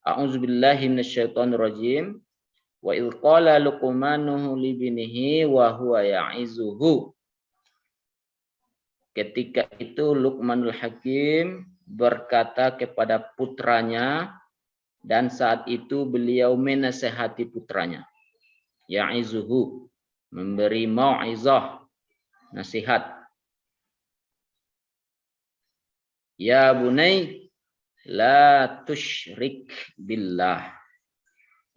A'udzubillahi minasyaitonirrajim. Wa idh qala Luqmanu li binihi wa huwa ya'izuhu. Ketika itu Luqmanul Hakim berkata kepada putranya, dan saat itu beliau menasehati putranya. Ya'izuhu, memberi mau'izah, nasihat. Ya bunai, la tusyrik billah.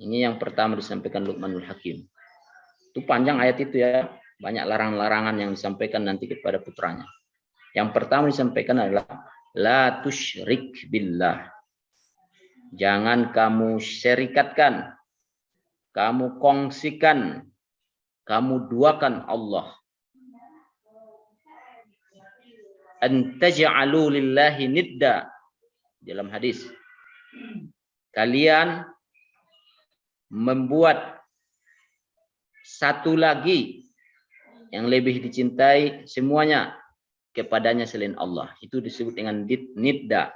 Ini yang pertama disampaikan Luqmanul Hakim. Itu panjang ayat itu ya. Banyak larangan-larangan yang disampaikan nanti kepada putranya. Yang pertama disampaikan adalah la tusyrik billah. Jangan kamu syirikatkan, kamu kongsikan, kamu duakan Allah. An taj'alu lillahi nidda. Dalam hadis, kalian membuat satu lagi yang lebih dicintai semuanya kepadanya selain Allah. Itu disebut dengan nidda.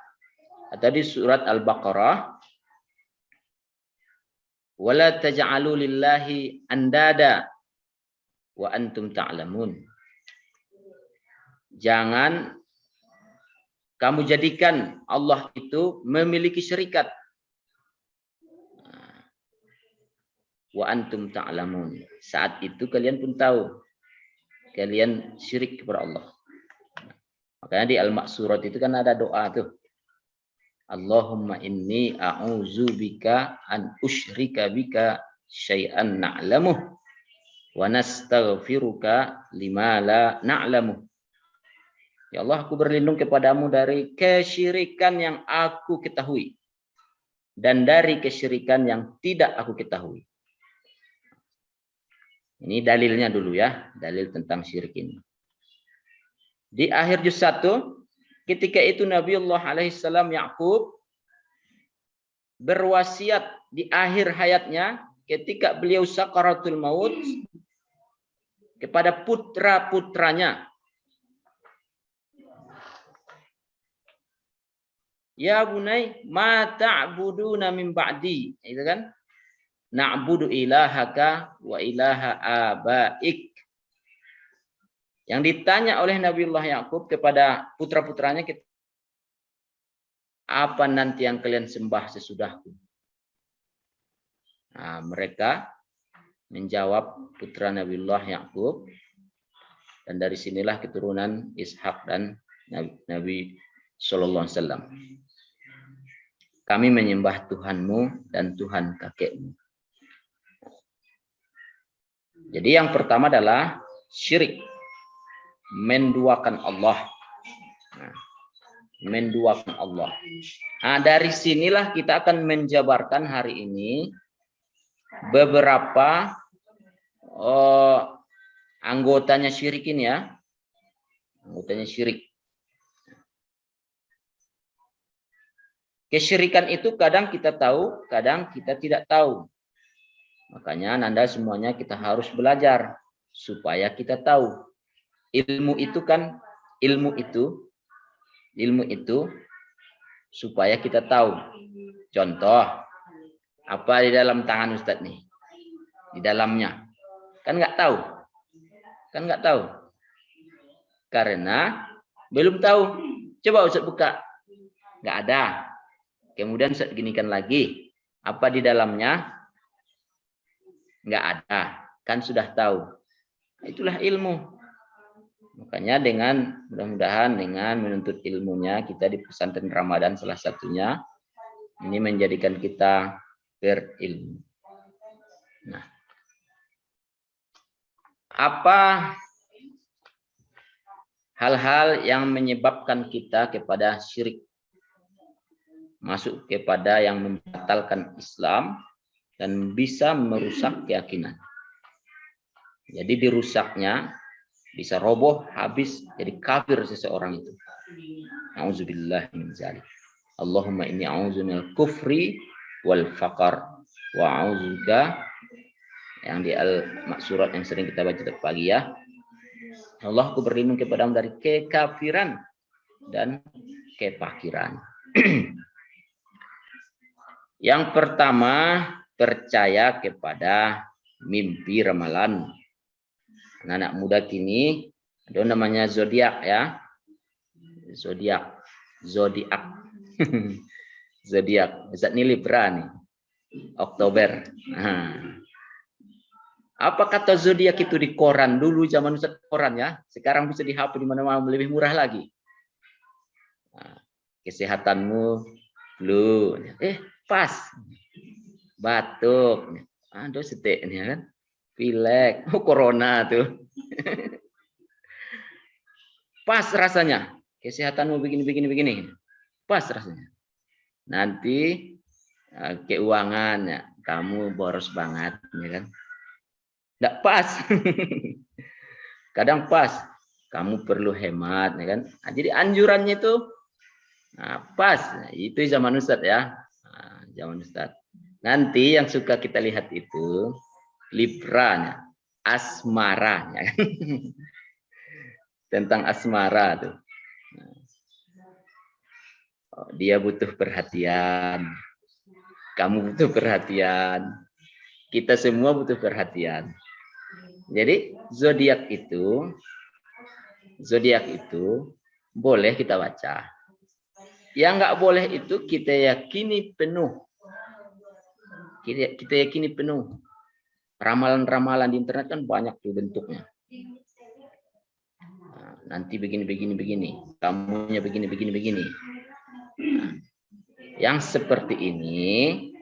Atau di surat Al-Baqarah, wala taj'alu lillahi andada wa antum ta'lamun. Jangan kamu jadikan Allah itu memiliki syarikat. Wa antum ta'lamun. Saat itu kalian pun tahu kalian syirik kepada Allah. Makanya di Al-Ma'surat itu kan ada doa tuh. Allahumma inni a'udzubika an usyrika bika syai'an na'lamuh wa nastaghfiruka lima la na'lamuh. Ya Allah, aku berlindung kepadamu dari kesyirikan yang aku ketahui dan dari kesyirikan yang tidak aku ketahui. Ini dalilnya dulu ya, dalil tentang syirik ini. Di akhir juz 1, ketika itu Nabiullah alaihissalam Ya'qub berwasiat di akhir hayatnya ketika beliau sakaratul maut kepada putra-putranya. Ya bunai, ma ta'buduna min ba'di. Itu kan? Na'budu ilahaka wa ilaha abaik. Yang ditanya oleh Nabiullah Ya'qub kepada putra-putranya, apa nanti yang kalian sembah sesudahku? Nah, mereka menjawab putra Nabiullah Ya'qub. Dan dari sinilah keturunan Ishak dan Nabi Sallallahu Alaihi Wasallam. Kami menyembah Tuhanmu dan Tuhan kakekmu. Jadi yang pertama adalah syirik. Menduakan Allah. Nah, menduakan Allah. Nah, dari sinilah kita akan menjabarkan hari ini beberapa anggotanya syirik ini ya. Anggotanya syirik. Kesyirikan itu kadang kita tahu, kadang kita tidak tahu. Makanya Nanda semuanya kita harus belajar supaya kita tahu. Ilmu itu kan, ilmu itu supaya kita tahu. Contoh, apa di dalam tangan Ustadz nih? Di dalamnya. Kan nggak tahu. Kan nggak tahu. Karena belum tahu. Coba Ustadz buka. Nggak ada. Kemudian Ustadz ginikan lagi. Apa di dalamnya? Nggak ada. Kan sudah tahu. Itulah ilmu. Makanya dengan mudah-mudahan dengan menuntut ilmunya kita di pesantren Ramadan salah satunya ini menjadikan kita berilmu. Nah, apa hal-hal yang menyebabkan kita kepada syirik, masuk kepada yang membatalkan Islam dan bisa merusak keyakinan. Jadi dirusaknya bisa roboh, habis, jadi kafir seseorang itu. A'udzubillah min dzalik. Allahumma inni a'udzu minal kufri wal faqar wa a'udzubika, yang di Al-Ma'surat yang sering kita baca tiap pagi ya. Allah, aku berlindung kepadamu dari kekafiran dan kefakiran. Yang pertama, percaya kepada mimpi ramalan. Anak-anak muda kini ada namanya zodiak ya. Zodiak. Zodiak. Ustaz ini Libra nih. Oktober. Nah. Apa kata zodiak itu di koran dulu zaman Ustaz koran ya. Sekarang bisa di HP di mana-mana lebih murah lagi. Nah, kesehatanmu flu. Pas. Batuk. Aduh setek nih kan. Pilek. Oh corona tuh. Pas rasanya. Kesehatanmu begini. Pas rasanya. Nanti keuangannya kamu boros banget ya kan. Nggak pas. Kadang pas. Kamu perlu hemat ya kan. Nah, jadi anjurannya itu pas. Nah, itu zaman Ustadz ya. Nah, zaman Ustadz. Nanti yang suka kita lihat itu Libranya, asmaranya. Tentang asmara tuh. Dia butuh perhatian. Kamu butuh perhatian. Kita semua butuh perhatian. Jadi zodiak itu boleh kita baca. Yang nggak boleh itu kita yakini penuh. Kita yakini penuh. Ramalan-ramalan di internet kan banyak tuh bentuknya. Nah, nanti begini. Kamunya begini. Nah, yang seperti ini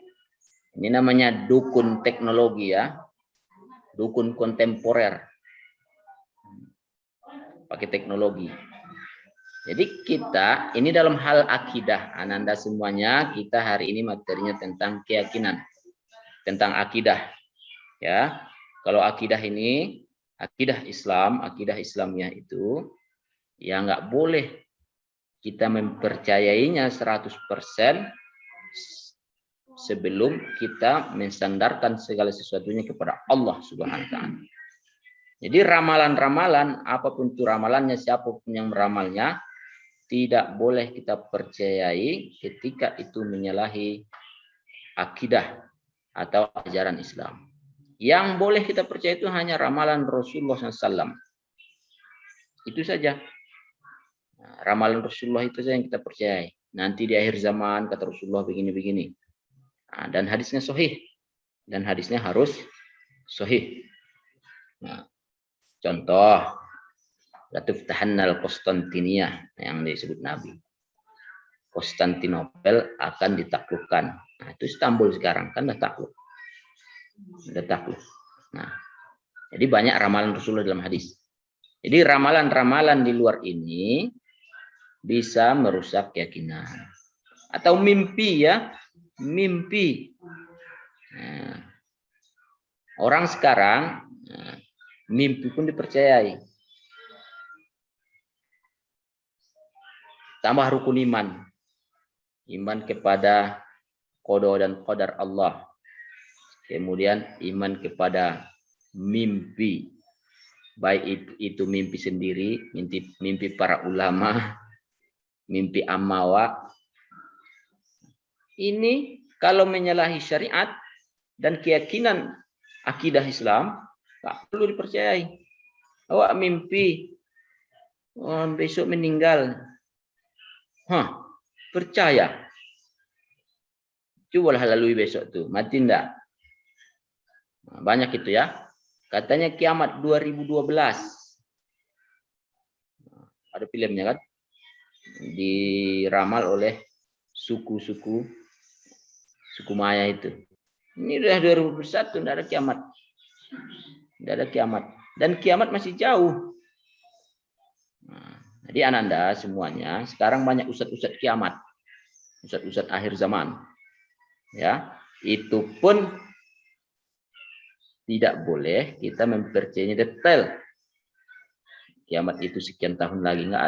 namanya dukun teknologi ya. Dukun kontemporer. Pakai teknologi. Jadi kita ini dalam hal akidah. Ananda semuanya kita hari ini materinya tentang keyakinan. Tentang akidah. Ya. Kalau akidah ini, akidah Islam, akidah Islamiyah itu ya nggak boleh kita mempercayainya 100% sebelum kita mensandarkan segala sesuatunya kepada Allah Subhanahu wa taala. Jadi ramalan-ramalan, apapun itu ramalannya, siapapun yang meramalnya, tidak boleh kita percayai ketika itu menyalahi akidah atau ajaran Islam. Yang boleh kita percaya itu hanya ramalan Rasulullah SAW. Itu saja. Nah, ramalan Rasulullah itu saja yang kita percayai. Nanti di akhir zaman kata Rasulullah begini. Nah, dan hadisnya sahih. Dan hadisnya harus sahih. Nah, contoh, Latuftahanal Konstantiniyah yang disebut Nabi. Konstantinopel akan ditaklukkan. Nah, itu Istanbul sekarang kan udah takluk. Nah, jadi banyak ramalan Rasulullah dalam hadis. Jadi ramalan-ramalan di luar ini bisa merusak keyakinan. Atau mimpi ya, mimpi. Nah, orang sekarang mimpi pun dipercayai. Tambah rukun iman. Iman kepada qada dan qadar Allah. Kemudian iman kepada mimpi. Baik itu mimpi sendiri, mimpi para ulama, mimpi amawa. Ini kalau menyalahi syariat dan keyakinan akidah Islam, tak perlu dipercayai. Awak mimpi, besok meninggal. Percaya. Cobalah lalui besok tuh, mati enggak? Nah, banyak itu ya. Katanya kiamat 2012. Ada filmnya kan? Diramal oleh suku Maya itu. Ini udah 2021, tidak ada kiamat. Tidak ada kiamat. Dan kiamat masih jauh. Nah, jadi Ananda semuanya, sekarang banyak ustadz kiamat. Ustadz akhir zaman. Ya, itu pun tidak boleh kita mempercayainya detail. Kiamat itu sekian tahun lagi, nggak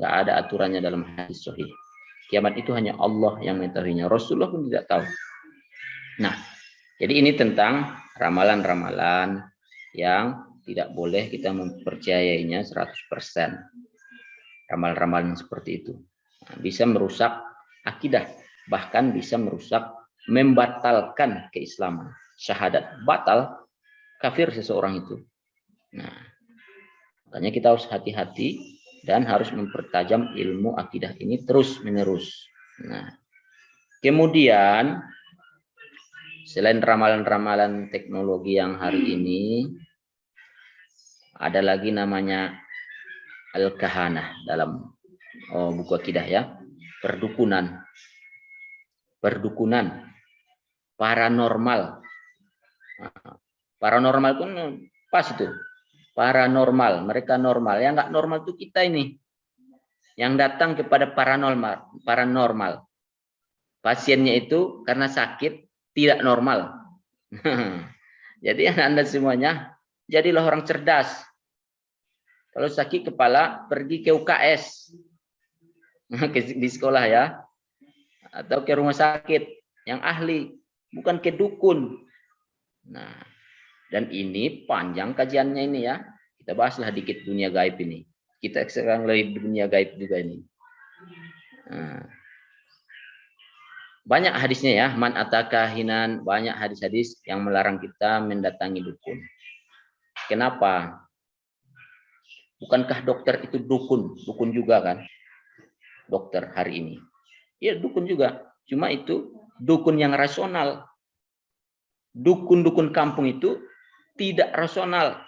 ada aturannya dalam hadis sahih. Kiamat itu hanya Allah yang mengetahuinya. Rasulullah pun tidak tahu. Nah, jadi ini tentang ramalan-ramalan yang tidak boleh kita mempercayainya 100%. Ramalan-ramalan seperti itu. Nah, bisa merusak akidah. bahkan bisa merusak, membatalkan keislaman. Syahadat batal, kafir seseorang itu. Nah, makanya kita harus hati-hati dan harus mempertajam ilmu akidah ini terus-menerus. Nah, kemudian selain ramalan-ramalan teknologi yang hari ini, ada lagi namanya al-kahanah dalam buku akidah ya, perdukunan, paranormal. Paranormal pun pas itu. Paranormal, mereka normal. Yang nggak normal itu kita ini. Yang datang kepada paranormal. Pasiennya itu karena sakit tidak normal. Jadi Anda semuanya jadilah orang cerdas. Kalau sakit kepala pergi ke UKS. Di sekolah ya. Atau ke rumah sakit yang ahli, bukan ke dukun. Nah, dan ini panjang kajiannya ini ya. Kita bahaslah dikit dunia gaib ini. Kita sekarang lagi dunia gaib juga ini. Nah, banyak hadisnya ya. Man ataka hinan, banyak hadis-hadis yang melarang kita mendatangi dukun. Kenapa? Bukankah dokter itu dukun? Dukun juga kan? Dokter hari ini. Ya dukun juga. Cuma itu dukun yang rasional. Dukun-dukun kampung itu tidak rasional.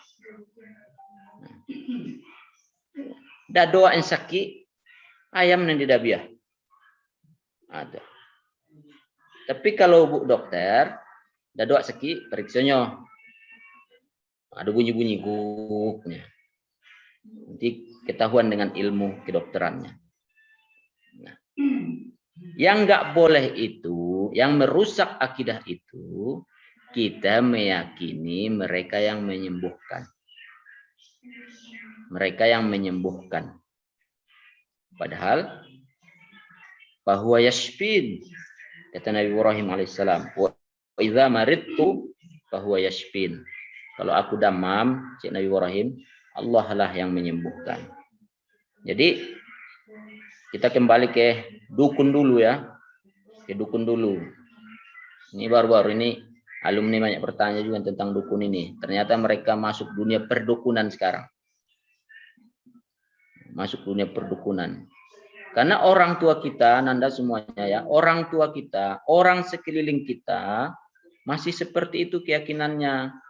Da doa yang sakit, ayam yang didabiah. Ada. Tapi kalau bu dokter, da doa sakit, periksanya. Ada bunyi-bunyi guknya. Nanti ketahuan dengan ilmu kedokterannya. Nah, yang nggak boleh itu, yang merusak akidah itu, kita meyakini mereka yang menyembuhkan. Mereka yang menyembuhkan. Padahal bahwa yashfin, kata Nabi Ibrahim alaihissalam, wa idza maridtu bahwa yashfin. Kalau aku demam, cik Nabi Ibrahim, Allah lah yang menyembuhkan. Jadi kita kembali ke dukun dulu ya. Ke dukun dulu. Ini baru-baru ini alumni banyak bertanya juga tentang dukun ini. Ternyata mereka masuk dunia perdukunan sekarang. Masuk dunia perdukunan. Karena orang tua kita, Nanda semuanya ya, orang tua kita, orang sekeliling kita masih seperti itu keyakinannya.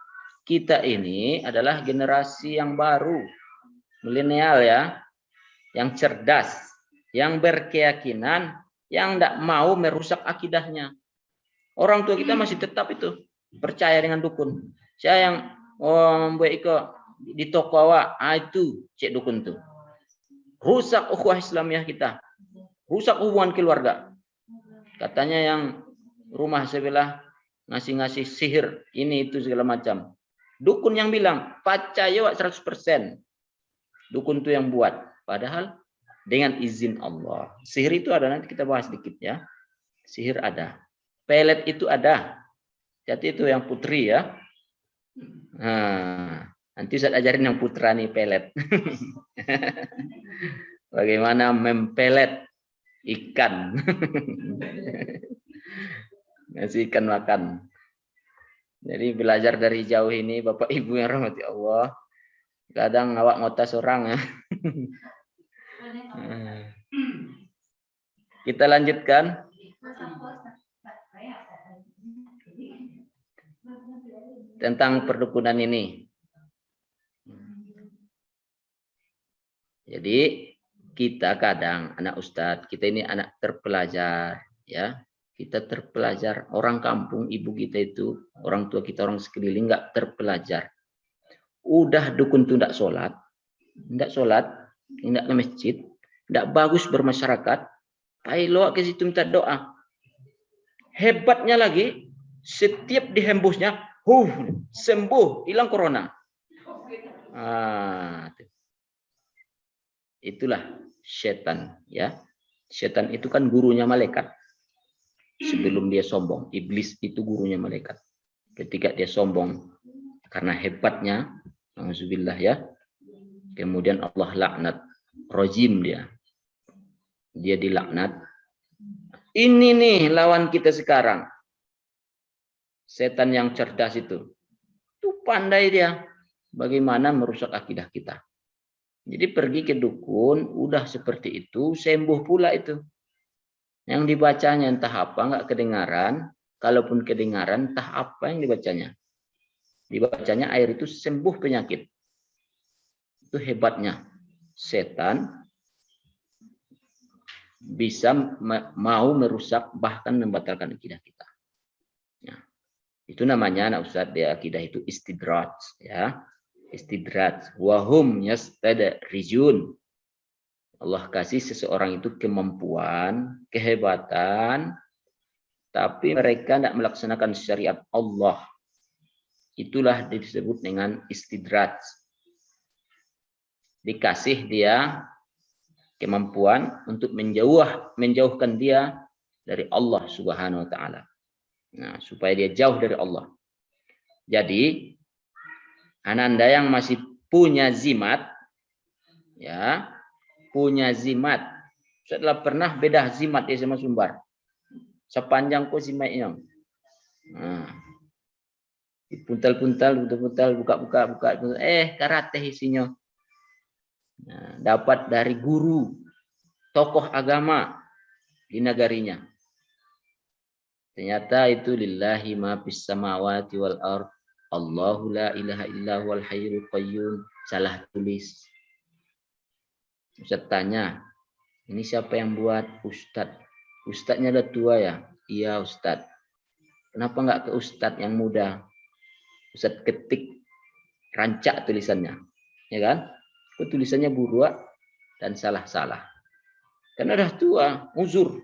Kita ini adalah generasi yang baru, milenial ya, yang cerdas, yang berkeyakinan, yang tidak mau merusak akidahnya. Orang tua kita masih tetap itu percaya dengan dukun. Saya yang Mbak Iko di toko awak, itu cek dukun tuh. Rusak ukhuwah Islamiyah kita. Rusak hubungan keluarga. Katanya yang rumah sebelah ngasih-ngasih sihir, ini itu segala macam. Dukun yang bilang, percaya 100%. Dukun itu yang buat. Padahal dengan izin Allah. Sihir itu ada, nanti kita bahas sedikit ya. Sihir ada. Pelet itu ada. Jadi itu yang putri ya. Nah, nanti Ustaz ajarin yang putra nih pelet. Bagaimana mempelet ikan. Ngasih ikan makan. Jadi belajar dari jauh ini Bapak Ibu yang rahmati Allah. Kadang awak ngotas orang ya. Kita lanjutkan. Tentang perdukunan ini. Jadi kita kadang anak ustadz, kita ini anak terpelajar ya. Kita terpelajar, orang kampung ibu kita itu, orang tua kita, orang sekeliling nggak terpelajar. Udah dukun tuh nggak sholat, nggak ke masjid, nggak bagus bermasyarakat, pailo ke situ minta doa. Hebatnya lagi, setiap dihembusnya, sembuh, hilang corona. Itulah setan ya. Setan itu kan gurunya malaikat. Sebelum dia sombong, iblis itu gurunya malaikat. Ketika dia sombong karena hebatnya, alhamdulillah ya. Kemudian Allah laknat, rajim dia. Dia dilaknat. Ini nih lawan kita sekarang. Setan yang cerdas itu. Itu pandai dia bagaimana merusak akidah kita. Jadi pergi ke dukun, udah seperti itu, sembuh pula itu. Yang dibacanya entah apa, nggak kedengaran. Kalaupun kedengaran, entah apa yang dibacanya. Dibacanya air itu sembuh penyakit. Itu hebatnya. Setan bisa mau merusak, bahkan membatalkan akidah kita. Ya. Itu namanya anak Ustadz di akidah itu istidraj. Ya. Istidraj. Wahum yastadrijun. Allah kasih seseorang itu kemampuan, kehebatan, tapi mereka tidak melaksanakan syariat Allah. Itulah disebut dengan istidraj. Dikasih dia kemampuan untuk menjauhkan dia dari Allah Subhanahu wa taala. Nah, supaya dia jauh dari Allah. Jadi, ananda yang masih punya zimat, ya, punya zimat. Setelah pernah bedah zimat dia sama sumbar. Sepanjang kok zimatnya. Nah, dipuntal-puntal, buka-buka, karate isinya. Nah, dapat dari guru, tokoh agama di negarinya. Ternyata itu lillahi ma fis samawati wal ard. Allahu la ilaha illa huwal hayyul qayyum. Salah tulis. Ustaz tanya, ini siapa yang buat? Ustadz. Ustadznya udah tua ya? Iya Ustadz. Kenapa nggak ke Ustadz yang muda? Ustadz ketik, rancak tulisannya. Ya kan? Itu tulisannya buruk dan salah-salah. Karena udah tua, uzur.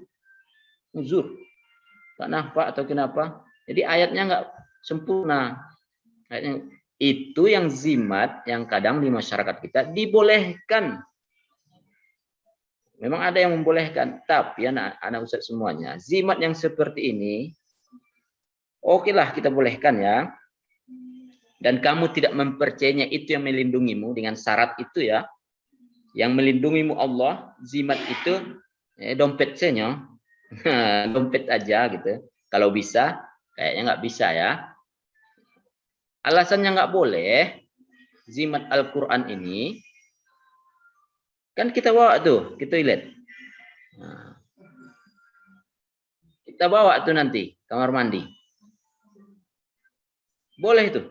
Tak nampak atau kenapa? Jadi ayatnya nggak sempurna. Ayatnya, itu yang zimat yang kadang di masyarakat kita dibolehkan. Memang ada yang membolehkan, tapi anak Ustaz semuanya, zimat yang seperti ini, okelah kita bolehkan ya. Dan kamu tidak mempercayainya itu yang melindungimu dengan syarat itu ya. Yang melindungimu Allah, zimat itu dompet saja. Dompet aja gitu. Kalau bisa, kayaknya nggak bisa ya. Alasannya nggak boleh, zimat Al-Quran ini, kan kita bawa tuh ke toilet. Nah, kita bawa tuh nanti kamar mandi. Boleh tuh.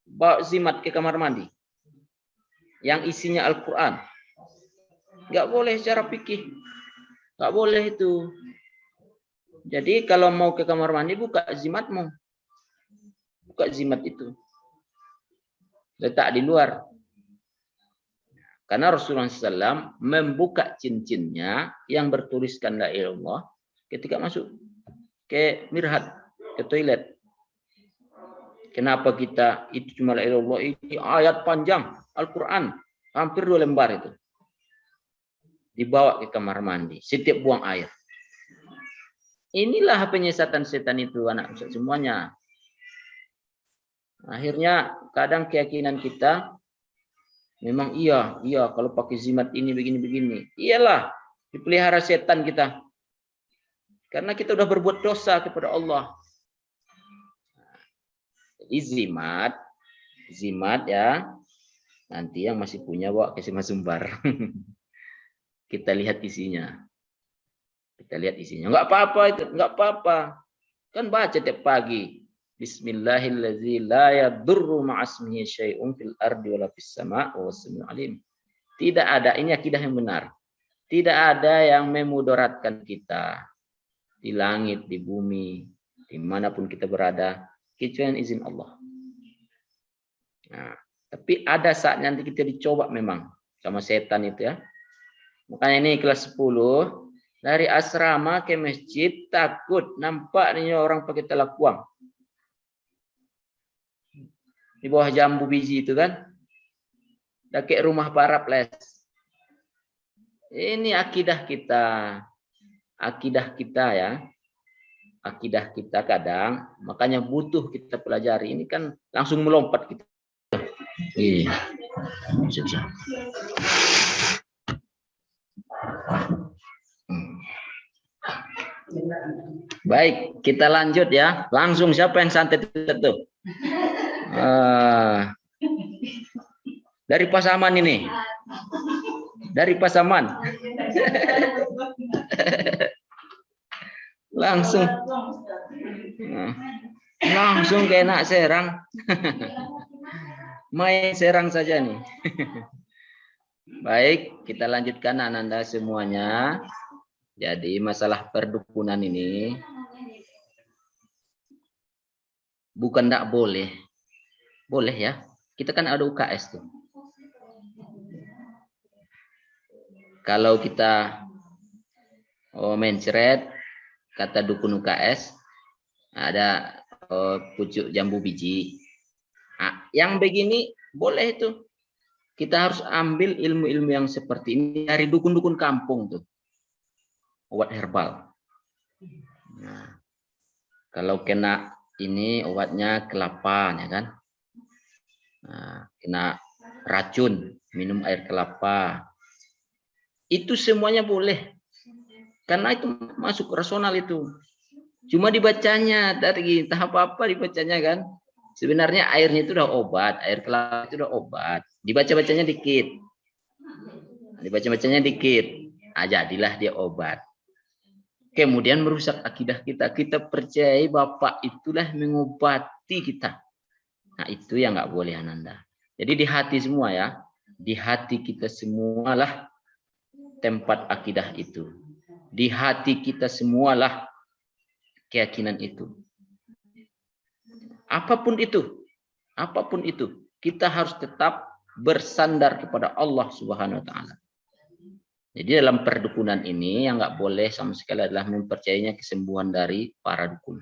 Bawa zimat ke kamar mandi. Yang isinya Al-Quran. Nggak boleh secara fikih. Nggak boleh itu. Jadi kalau mau ke kamar mandi, buka zimatmu. Buka zimat itu. Letak di luar. Karena Rasulullah SAW membuka cincinnya yang bertuliskan la ilaha illallah ketika masuk ke mirhat, ke toilet. Kenapa kita itu cuma la ilaha illallah, ini ayat panjang Al-Quran, hampir 2 lembar itu. Dibawa ke kamar mandi, setiap buang air. Inilah penyesatan setan itu anak Ustaz semuanya. Akhirnya kadang keyakinan kita memang iya kalau pakai zimat ini begini. Iyalah, dipelihara setan kita. Karena kita udah berbuat dosa kepada Allah. Jadi zimat ya. Nanti yang masih punya bawa ke sumbar. Kita lihat isinya. Enggak apa-apa itu, enggak apa-apa. Kan baca tiap pagi. Bismillahirrahmanirrahim. La yadurru ma'asmihi syai'un fil ardi wala fis sama' wa wasmi'ul alim. Tidak ada, ini akidah yang benar. Tidak ada yang memudaratkan kita di langit, di bumi, dimanapun kita berada, kecuali izin Allah. Nah, tapi ada saatnya nanti kita dicoba memang sama setan itu ya. Makanya ini kelas 10 dari asrama ke masjid takut nampak nih orang pakai talakuang. Di bawah jambu biji itu kan. Dekat rumah para les. Ini akidah kita. Akidah kita ya. Akidah kita kadang. Makanya butuh kita pelajari. Ini kan langsung melompat kita. Iya. Baik, kita lanjut ya. Langsung siapa yang santet itu? Dari Pasaman ini. Dari Pasaman. Langsung. Langsung kayak nak Serang. Main Serang saja nih. Baik, kita lanjutkan Ananda semuanya. Jadi masalah perdukunan ini bukan tidak boleh. Boleh ya. Kita kan ada UKS tuh. Kalau kita mencret kata dukun UKS ada pucuk jambu biji. Nah, yang begini boleh itu. Kita harus ambil ilmu-ilmu yang seperti ini dari dukun-dukun kampung tuh. Obat herbal. Nah, kalau kena ini obatnya kelapa ya kan. Nah, kena racun, minum air kelapa. Itu semuanya boleh. Karena itu masuk rasional itu. Cuma dibacanya dari tahap apa dibacanya kan. Sebenarnya airnya itu udah obat, air kelapa itu udah obat. Dibaca-bacanya dikit. Dibaca-bacanya dikit. Nah, jadilah dia obat. Kemudian merusak akidah kita. Kita percaya Bapak itulah mengobati kita. Nah, itu yang nggak boleh Ananda. Jadi di hati semua ya. Di hati kita semualah tempat akidah itu. Di hati kita semualah keyakinan itu. Apapun itu, kita harus tetap bersandar kepada Allah Subhanahu wa taala. Jadi dalam perdukunan ini yang nggak boleh sama sekali adalah mempercayainya kesembuhan dari para dukun.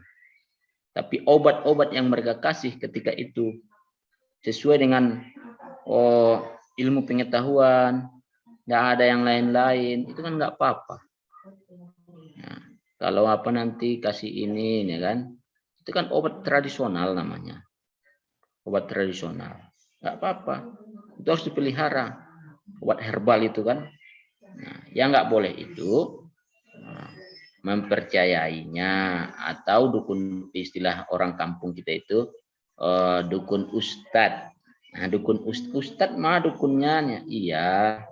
Tapi obat-obat yang mereka kasih ketika itu sesuai dengan ilmu pengetahuan, nggak ada yang lain-lain, itu kan nggak apa-apa. Nah, kalau apa nanti kasih ini, ya kan? Itu kan obat tradisional namanya. Obat tradisional. Nggak apa-apa. Itu harus dipelihara. Obat herbal itu kan. Nah, yang nggak boleh itu mempercayainya atau dukun, istilah orang kampung kita itu dukun ustad. Nah, dukun ustad mah dukunnya iya.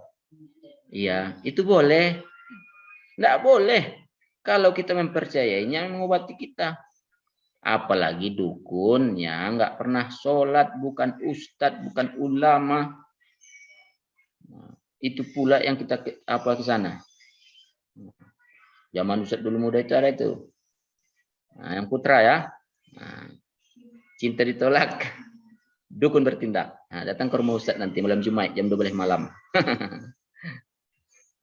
Iya, itu boleh. Nggak boleh kalau kita mempercayainya mengobati kita. Apalagi dukun yang nggak pernah sholat, bukan ustadz, bukan ulama. Itu pula yang kita ke sana. Zaman Ustadz dulu muda itu ada itu. Nah, yang putra ya. Nah, cinta ditolak, dukun bertindak. Nah, datang ke rumah Ustadz nanti malam Jumat jam 12 malam.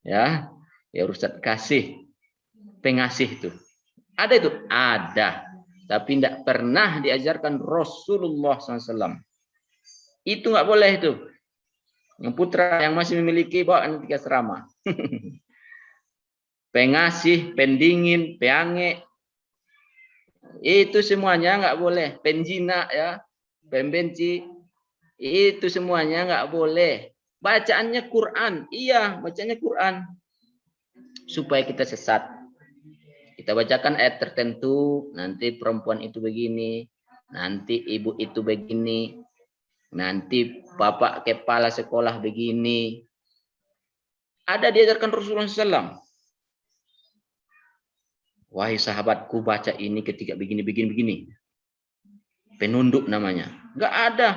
Ya, ya Ustadz kasih pengasih itu. Ada itu? Ada. Tapi tidak pernah diajarkan Rasulullah SAW. Itu nggak boleh itu. Yang putra yang masih memiliki bawa nanti ke asrama. Pengasih, pendingin, peange. Itu semuanya nggak boleh. Penjina ya, pembenci. Itu semuanya nggak boleh. Bacaannya Quran. Iya, bacanya Quran. Supaya kita sesat. Kita bacakan ayat tertentu, nanti perempuan itu begini, nanti ibu itu begini, nanti bapak kepala sekolah begini. Ada diajarkan Rasulullah SAW. Wahai sahabatku, baca ini ketika begini. Penunduk namanya. Enggak ada.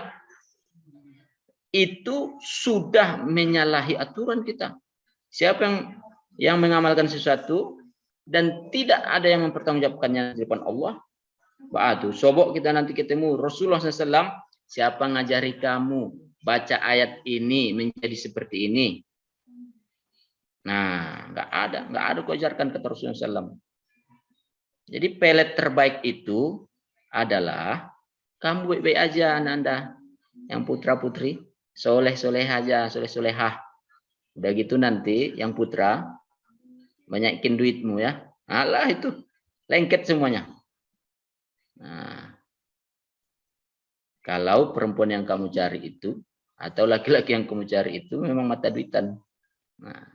Itu sudah menyalahi aturan kita. Siapa yang mengamalkan sesuatu dan tidak ada yang mempertanggungjawabkannya di depan Allah, ba'du sobok kita nanti ketemu Rasulullah SAW, siapa ngajari kamu baca ayat ini menjadi seperti ini? Nah, nggak ada kau ajarkan kata Rasulullah SAW. Jadi pelet terbaik itu adalah kamu baik-baik aja Anda, yang putra putri soleh-soleh aja, soleh-solehah. Udah gitu nanti yang putra banyakin duitmu ya. Alah itu lengket semuanya. Nah, kalau perempuan yang kamu cari itu atau laki-laki yang kamu cari itu memang mata duitan. Nah,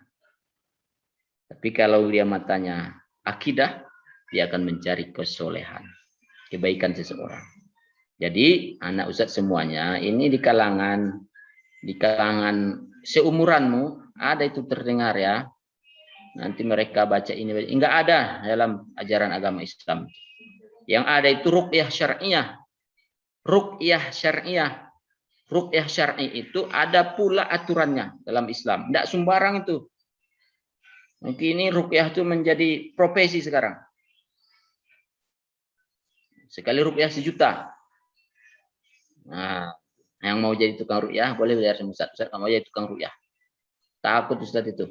tapi kalau dia matanya akidah, dia akan mencari kesolehan, kebaikan seseorang. Jadi anak Ustadz semuanya ini di kalangan seumuranmu ada itu terdengar ya. Nanti mereka baca ini, enggak ada dalam ajaran agama Islam. Yang ada itu ruqyah syar'iyah. Ruqyah syar'iyah. Ruqyah syar'i itu ada pula aturannya dalam Islam. Enggak sembarang itu. Mungkin ini ruqyah itu menjadi profesi sekarang. Sekali ruqyah 1 juta. Nah, yang mau jadi tukang ruqyah boleh bayar sama Ustaz. Ustaz mau jadi tukang ruqyah. Takut Ustaz itu.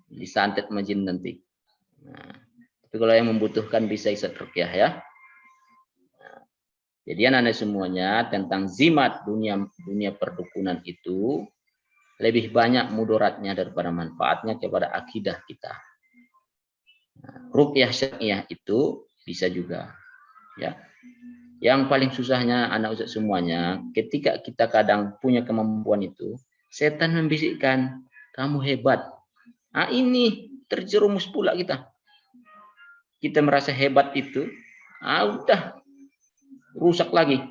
Disantet majin nanti. Nah, tapi kalau yang membutuhkan bisa Ustaz ruqyah ya. Nah, jadi anak-anak semuanya tentang zimat dunia perdukunan itu lebih banyak mudaratnya daripada manfaatnya kepada akidah kita. Nah, ruqyah syariah itu bisa juga ya. Yang paling susahnya anak Ustaz semuanya ketika kita kadang punya kemampuan itu, setan membisikkan kamu hebat. Nah, ini terjerumus pula kita. Kita merasa hebat itu, udah rusak lagi.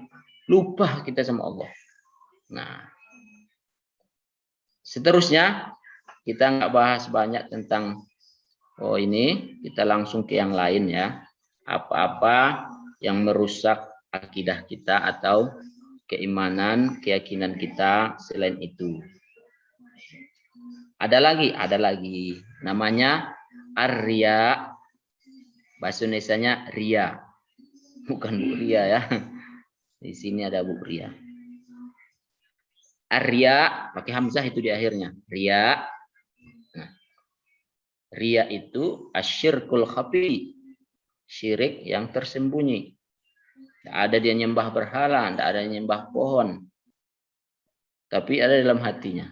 Lupa kita sama Allah. Nah, seterusnya kita nggak bahas banyak tentang ini, kita langsung ke yang lain ya. Apa-apa yang merusak akidah kita atau keimanan, keyakinan kita selain itu. Ada lagi namanya ar-riya. Bahasa Indonesianya ria. Bukan Bu Ria ya. Di sini ada Bu Ria. Ar-riya pakai hamzah itu di akhirnya. Ria. Nah, ria itu asyirkul khafi. Syirik yang tersembunyi. Tidak ada dia nyembah berhala, tidak ada nyembah pohon. Tapi ada dalam hatinya.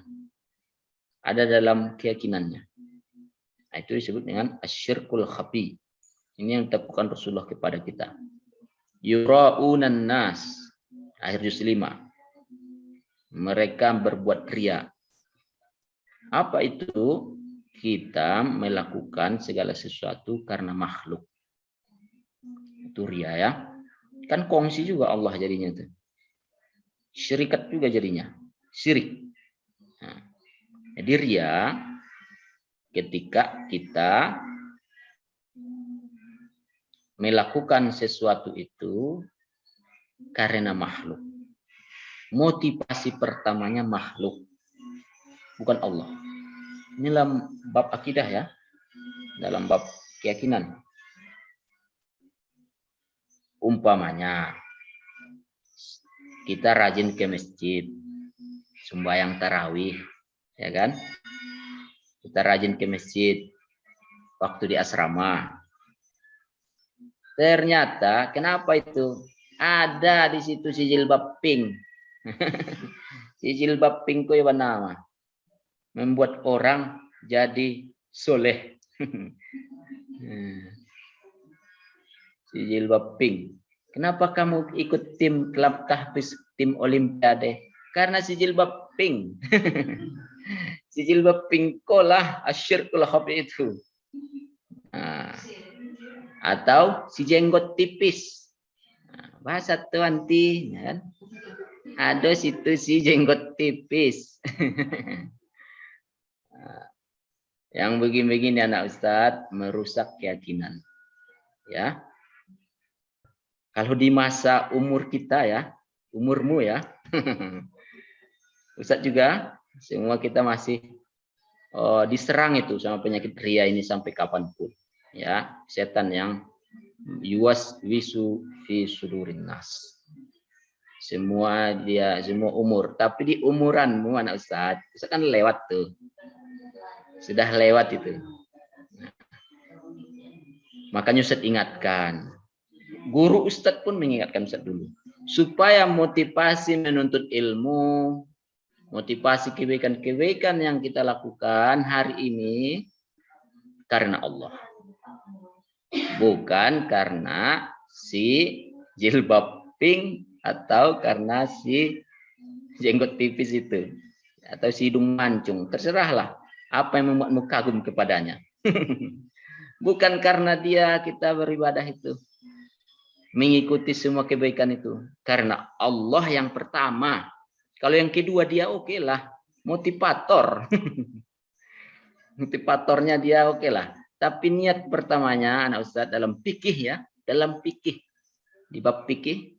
Ada dalam keyakinannya. Nah, itu disebut dengan asyirkul khafi. Ini yang ditepukan Rasulullah kepada kita. Yura'unan nas. Akhir juz 5. Mereka berbuat ria. Apa itu? Kita melakukan segala sesuatu karena makhluk. Itu ria ya. Kan kongsi juga Allah jadinya itu. Syirikat juga jadinya. Syirik. Nah, jadi ria ketika kita melakukan sesuatu itu karena makhluk. Motivasi pertamanya makhluk. Bukan Allah. Ini dalam bab akidah ya. Dalam bab keyakinan. Umpamanya kita rajin ke masjid. Sembahyang tarawih. Ya kan? Kita rajin ke masjid. Waktu di asrama. Ternyata kenapa itu? Ada di situ si jilbab pink. Si jilbab pink itu nama. Membuat orang jadi soleh. Si jilbab pink. Kenapa kamu ikut tim klub tahfiz, tim olimpiade? Karena si jilbab pink. Si jilbab pink kolah asyirkul khafi itu. Nah, atau si jenggot tipis. Nah, bahasa tuanti kan? Ada situ si jenggot tipis. Nah, yang begini-begini anak Ustadz merusak keyakinan. Ya. Kalau di masa umur kita ya, umurmu ya. Ustadz juga semua kita masih diserang itu sama penyakit ria ini sampai kapanpun. Ya, setan yang yuwas wisu fi sudurin nas. Semua umur, tapi di umuranmu anak Ustaz kan lewat tuh. Sudah lewat itu. Nah, makanya Ustaz ingatkan. Guru Ustaz pun mengingatkan Ustaz dulu supaya motivasi menuntut ilmu, motivasi kebaikan-kebaikan yang kita lakukan hari ini karena Allah. Bukan karena si jilbab pink atau karena si jenggot tipis itu atau si hidung mancung, terserahlah apa yang membuatmu kagum kepadanya. Bukan karena dia kita beribadah itu. Mengikuti semua kebaikan itu. Karena Allah yang pertama. Kalau yang kedua dia oke lah. Motivator. Motivatornya dia oke lah. Tapi niat pertamanya anak Ustadz dalam fikih ya. Dalam fikih. Di bab fikih.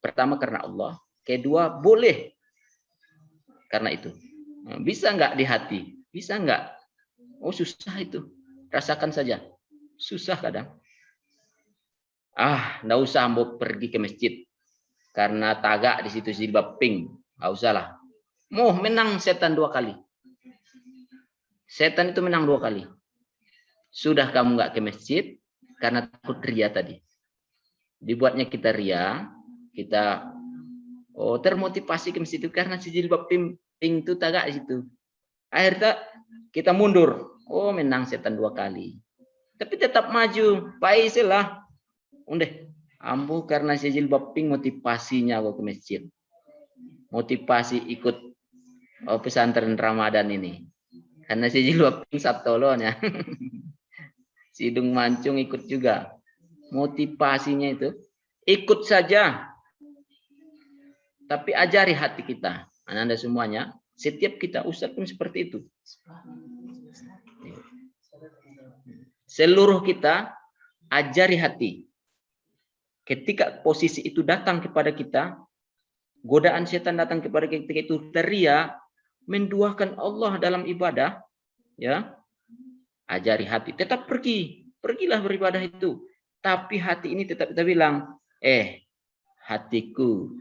Pertama karena Allah. Kedua boleh. Karena itu. Bisa nggak di hati? Bisa nggak? Oh susah itu. Rasakan saja. Susah kadang. Nggak usah mau pergi ke masjid. Karena tagak di situ jilbab pink. Nggak usah lah. Mau menang setan 2 kali. Setan itu menang 2 kali. Sudah kamu nggak ke masjid karena takut ria tadi. Dibuatnya kita ria, kita termotivasi ke masjid itu karena si jilbab pink itu tagak di situ. Akhirnya kita mundur. Oh menang setan 2 kali. Tapi tetap maju. Baiklah. Udah. Ambu karena si jilbab pink motivasinya aku ke masjid. Motivasi ikut pesantren Ramadan ini. Karena si jilbab pink satolonya. Si hidung mancung ikut juga. Motivasinya itu. Ikut saja. Tapi ajari hati kita. Anda semuanya. Setiap kita ustadz pun seperti itu. Seluruh kita ajari hati. Ketika posisi itu datang kepada kita, godaan setan datang kepada kita itu teriak, menduakan Allah dalam ibadah, ya, ajari hati. Tetap pergilah beribadah itu. Tapi hati ini tetap kita bilang, hatiku,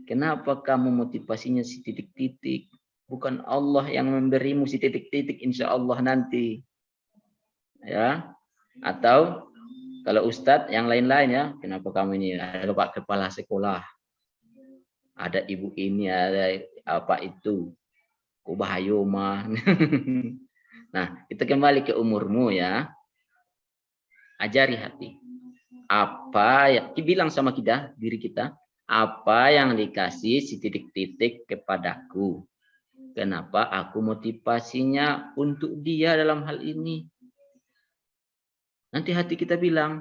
kenapa kamu motivasinya si titik-titik? Bukan Allah yang memberimu si titik-titik, insya Allah nanti, ya. Atau kalau ustadz yang lain-lain ya, kenapa kamu ini ada Pak Kepala Sekolah, ada ibu ini, ada apa itu, kubahayoma. Nah, kita kembali ke umurmu ya, ajari hati. Apa yang dibilang sama kita, diri kita, apa yang dikasih si titik-titik kepadaku. Kenapa aku motivasinya untuk dia dalam hal ini? Nanti hati kita bilang,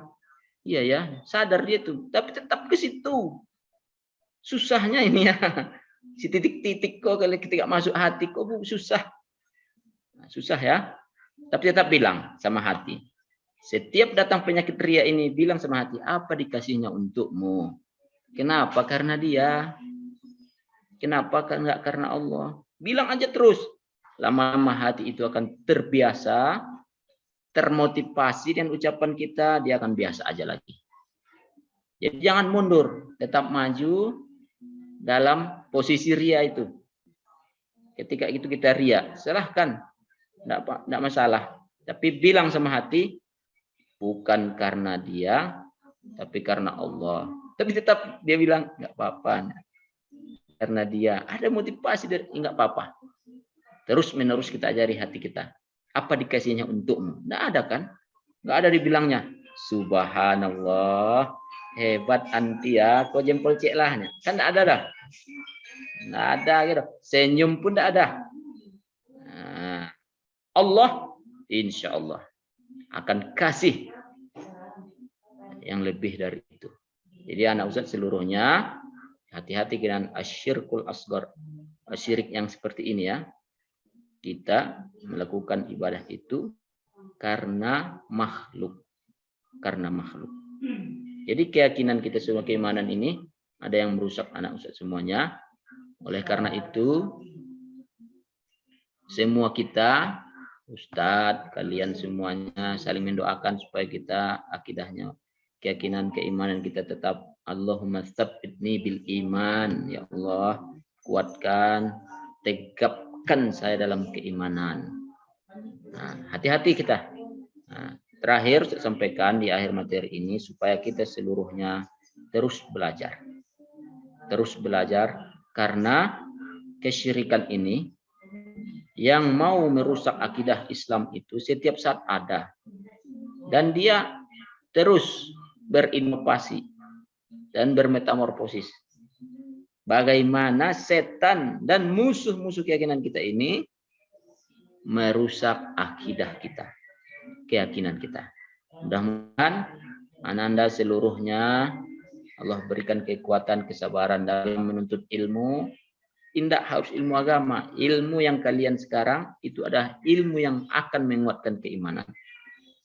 iya ya, sadar dia tuh, tapi tetap ke situ. Susahnya ini ya, si titik-titik kok kalau ketika masuk hati kok susah. Nah, susah ya, tapi tetap bilang sama hati. Setiap datang penyakit ria ini, bilang sama hati, apa dikasihnya untukmu? Kenapa? Karena dia. Kenapa? Enggak karena Allah. Bilang aja terus. Lama-lama hati itu akan terbiasa, termotivasi dengan ucapan kita, dia akan biasa aja lagi. Jadi jangan mundur, tetap maju dalam posisi ria itu. Ketika itu kita ria, silahkan, enggak masalah. Tapi bilang sama hati, bukan karena dia, tapi karena Allah. Tapi tetap dia bilang, enggak apa-apa. Karena dia ada motivasi dari enggak apa-apa. Terus menerus kita ajari hati kita. Apa dikasihnya untukmu? Enggak ada kan? Enggak ada dibilangnya. Subhanallah. Hebat anti ya. Kau jempol cek lah. Kan enggak ada dah. Enggak ada gitu. Senyum pun enggak ada. Nah, Allah insya Allah akan kasih yang lebih dari itu. Jadi anak ustadz seluruhnya hati-hati dengan asyirkul asgar. Syirik yang seperti ini ya. Kita melakukan ibadah itu karena makhluk. Karena makhluk. Jadi keyakinan kita semua, keimanan ini ada yang merusak anak ustadz semuanya. Oleh karena itu semua kita, ustadz, kalian semuanya saling mendoakan supaya kita akidahnya, keyakinan, keimanan kita tetap. Allahumma tsabbitni bil iman. Ya Allah, kuatkan, tegapkan saya dalam keimanan. Nah, hati-hati kita. Nah, terakhir saya sampaikan di akhir materi ini supaya kita seluruhnya terus belajar. Terus belajar karena kesyirikan ini yang mau merusak akidah Islam itu setiap saat ada. Dan dia terus berinovasi dan bermetamorfosis. Bagaimana setan dan musuh-musuh keyakinan kita ini merusak akidah kita. keyakinan kita. Mudah-mudahan Ananda seluruhnya Allah berikan kekuatan, kesabaran dalam menuntut ilmu. Tidak harus ilmu agama. Ilmu yang kalian sekarang itu adalah ilmu yang akan menguatkan keimanan.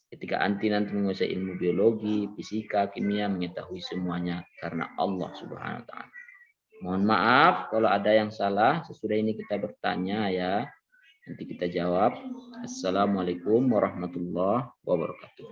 Ketika anti nanti menguasai ilmu biologi, fisika, kimia, mengetahui semuanya karena Allah Subhanahu wa taala. Mohon maaf kalau ada yang salah. Sesudah ini kita bertanya ya. Nanti kita jawab. Assalamualaikum warahmatullahi wabarakatuh.